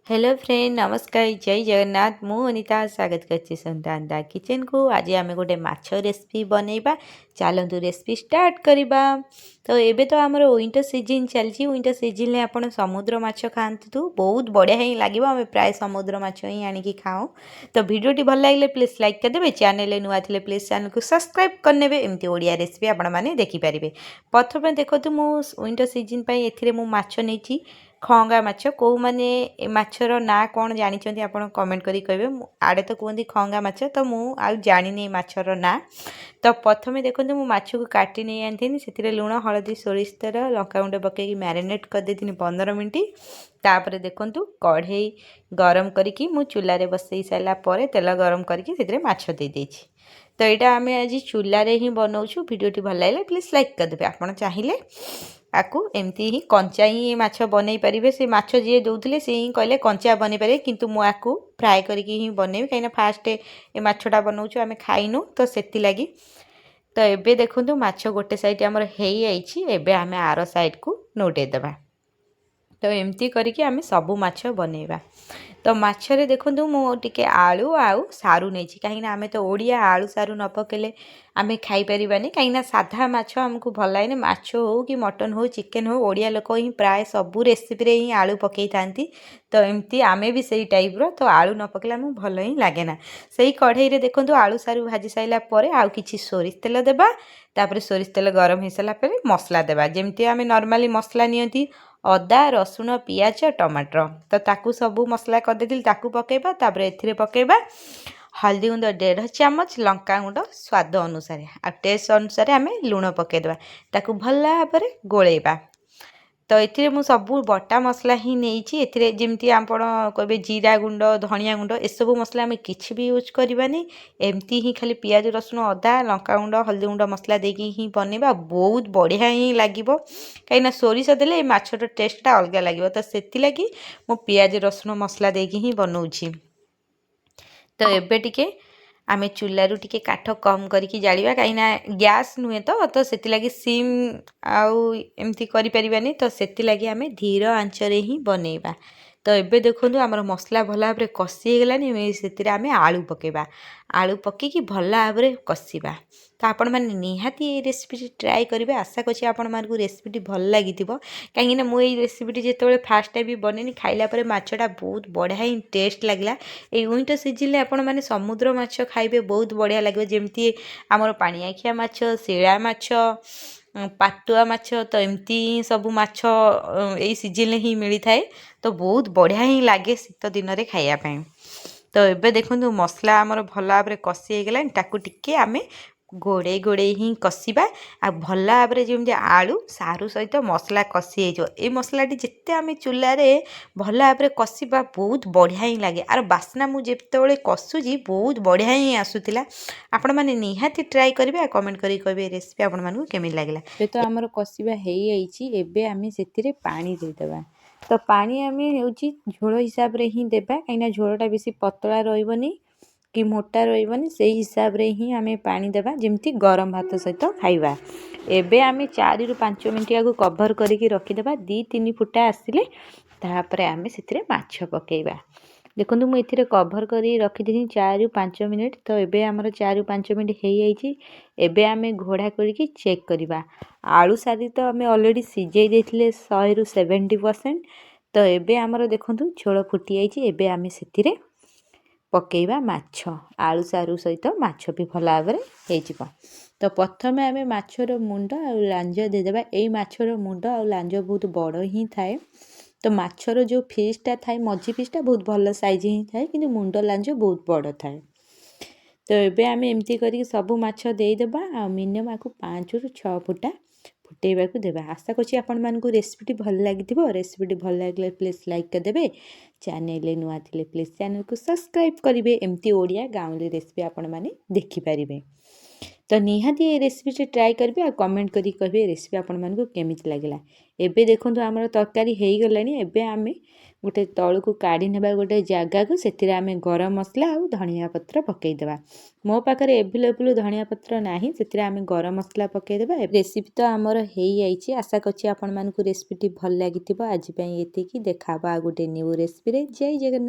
Hello friend नमस्कार जय जगन्नाथ मु अनिता स्वागत करछि संतानदा किचन को आज आमे गोटे माछ रेसिपी बनैबा चलतु रेसिपी स्टार्ट करबा। तो एबे तो हमर विंटर सीजन चलछि विंटर सीजन ले आपण समुद्र माछ खांतु बहुत बढ़िया ही लागिबो हमें प्राय समुद्र माछ ही आनी की खाऊ। तो वीडियो टी भल लागले प्लीज लाइक कर देबे चैनल नुआ थिले प्लीज चैनल को सब्सक्राइब करनेबे एमती ओडिया रेसिपी आपण माने देखि परिबे। प्रथमे देखतु मु विंटर सीजन पई एथिरे मु माछ नेछि खंगा माछ को माने ए माछर ना कौन जानी आप कमेंट करी कहे आड़े तो कहते खंगा माछ तो मु आ जानी माछर ना। तो प्रथमे देखो मु माछ को काटी नहीं आनी से लुण हलदी सोरिष तेल लंका गुंड पकईकि मैरिनेट कर देती 15 मिनट। तापर देखु कढ़ई गरम करी मु चूल्हे बसई सारापर तेल गरम करके माछ दे देछि। तो यहाँ आम आज चूल्हे ही बनाऊँ भिडियोटी भल लगे प्लीज लाइक करदे आपड़ चाहिए आकु एमती ही कंचा ही माछ बनई पारे से माछ जी दौले सी ही कहले कंचा बनई पारे किंतु मुझे फ्राए करके ही बनई कहीं फास्ट ए माछटा बनाऊँ आम खाइनु तो से लगी। तो एबे देखु माछ गोटे साइड आमर हो आम आर साइड को नोटेदेबा। तो एमती करके आम सबू माछ बनैबा। तो माछरे देखु मुझे आलू आउ सारू नहीं कहीं आम तो ओडिया आलू सारू न पकेले आम खाईपारानी कहीं साधा माछ आमको भल लगे माछ हो कि मटन हो चिकेन हो ओडिया लोक ही प्राय सबू रेसिपी ही आलू पकई था। तो एमती आम भी सही टाइप्र तो आलू न पकेले आमको भल ही लगे ना से कढ़ई देखो आलू सारू भाजी सारापर आउ कि सोरिष तेल देबा। तापर सोरिष तेल गरम हो सारापर मसला देबा जमती आम नॉर्मली मसला नियंती अदा रसुण पियाज टमाटर तो ताकू सबू मसला करदे ताकू पकेबा। तापर एथिरे पकेबा हल्दी गुंड 1.5 चामच लंका गुंड स्वाद अनुसार आ टेस्ट अनुसार आम लुण पकेदेबा ताकू भल भाव गोलेबा। तो ये मुझे सबू बटा मसला ही नहीं जमती आप कहे जीरा गुंड धनिया गुंड एसबू मसला आम कि भी यूज करवानी एमती ही खाली पियाज रसुण अदा लंका गुंड हल्दी गुंड मसला देकी ही बनवा बहुत बढ़िया ही लगे कहीं सोरिष देले माछर टेस्टा अलग लगे तो से लगी मु पियाज रसुण मसला देकी ही बनाऊँ। तो एबे टिके आमे चूल्हारू टिके काठ कम करके जालिबा कहीं गैस नुहे तो से लगी सिम आउ एमती करें तो से लगी आमे धीर आंचरे ही बनैबा। तो एबे देखो आमर मसला भल भाव कषि गलानी से आम आलू पकेबा आलू पकईकि भल भाव कषिबा। तो आपण मैंने निहाती ये रेसिपी ट्राए करेंगे आशा करछि आपण मानकु रेसिपी भल लगी कहीं मुझे रेसिपी जिते फास्ट टाइम भी बनैनी खाइला माछटा बहुत बढ़िया ही टेस्ट लगला। ये विंटर सीजन आपण मैंने समुद्र माछ खाइबे बहुत बढ़िया लगे जमती आमर पानिआखिया माछ शिला माछ पाटुआ माछ तो एमती सबू माछ यही सीजन ही मिलता है तो बहुत बढ़िया ही लगे शीत दिन में खायापी। तो एबे देखो मसला आमर भल भाव कषि गला ताकू टिके आमे गोड़े गोड़े ही कषिबा आ भल भाव जमी आलू सारू सहित मसला कषि हो मसलाटी जिते आम चूल्हे भल भाव कषिबा बहुत बढ़िया ही लगे आर बास्ना मुझे कषुची बहुत बढ़िया ही आसूला। आपण मैंने निहाती ट्राए करेंगे कमेंट करी कहे रेसिपी आपण मानकु केमिति लागला। ए तो आमर कषिबा एबे आमे सेतिरे पानी देदेबा। तो पानी आम झोल हिसाब रे ही देबा कहीं झोलटा बेसी पतला रही कि मोटा रही से हिसाब रे ही आम पानी देबा जमती गरम भात सहित खाइबा। एबे आम 4 ରୁ 5 मिनट या कभर करके रखीदेबा 2-3 फुटा आसिले तापर आम से माछ पकेबा। देखो मुझे कभर कर रखी 4 ରୁ 5 मिनट तो एबे आमर 4 ରୁ 5 मिनट हो जाइए। एबे आम घोड़ा करके चेक करवा आलू सारी तो आम ऑलरेडी सिझे देथिले 100 ରୁ 70%। तो एबे आमर देखो झोल फुटी जाइए एबे आम से पकेबा माछ आलू सारू सहित माछ भी भल भाव हो। तो प्रथमे आम माछर मुंड आ लांज देदेबा यही माछर मुंड आ लांज बहुत बड़ ही थाए तो माछर जो फिसटा थाए मझी फिसटा बहुत भल साइज ही थाए कि मुंड लांज बहुत बड़ थाए। तो एबे आम एमती करके सबू माछ देदेबा आ मिनिमम आपको 5 ରୁ 6 फुटा फुटेबा देवा। आशा करछि आपण मानकु रेसिपी भल लगी रेसिपी भल लगे प्लीज लाइक करदेबे चैनल नुआ थिले प्लीज चैनल को सब्सक्राइब करेंगे एमती ओडिया गाँवली रेसिपी आपण माने देखि पारिबे। तो निहाती ये रेसिपी ट्राए करेंगे आ कमेंट करी कहे रेसिपी आपण मानकु केमिति लागला। एबे देखो आमर तरकारी हो गलानी एबे आमे ଗୋଟେ ତଳକୁ କାଢ଼ି ନେବା ଗୋଟେ ଜାଗାକୁ, ସେଥିରେ ଆମେ ଗରମ ମସଲା ଆଉ ଧନିଆ ପତ୍ର ପକାଇଦେବା। ମୋ ପାଖରେ ଏଭେଲେବୁଲ୍ ଧନିଆ ପତ୍ର ନାହିଁ, ସେଥିରେ ଆମେ ଗରମ ମସଲା ପକାଇଦେବା। ରେସିପି ତ ଆମର ହେଇଯାଇଛି। ଆଶା କରୁଛି ଆପଣମାନଙ୍କୁ ରେସିପିଟି ଭଲ ଲାଗିଥିବ। ଆଜି ପାଇଁ ଏତିକି। ଦେଖା ହବ ଆଉ ଗୋଟେ ନ୍ୟୁ ରେସିପିରେ। ଜୟ ଜଗନ୍ନାଥ।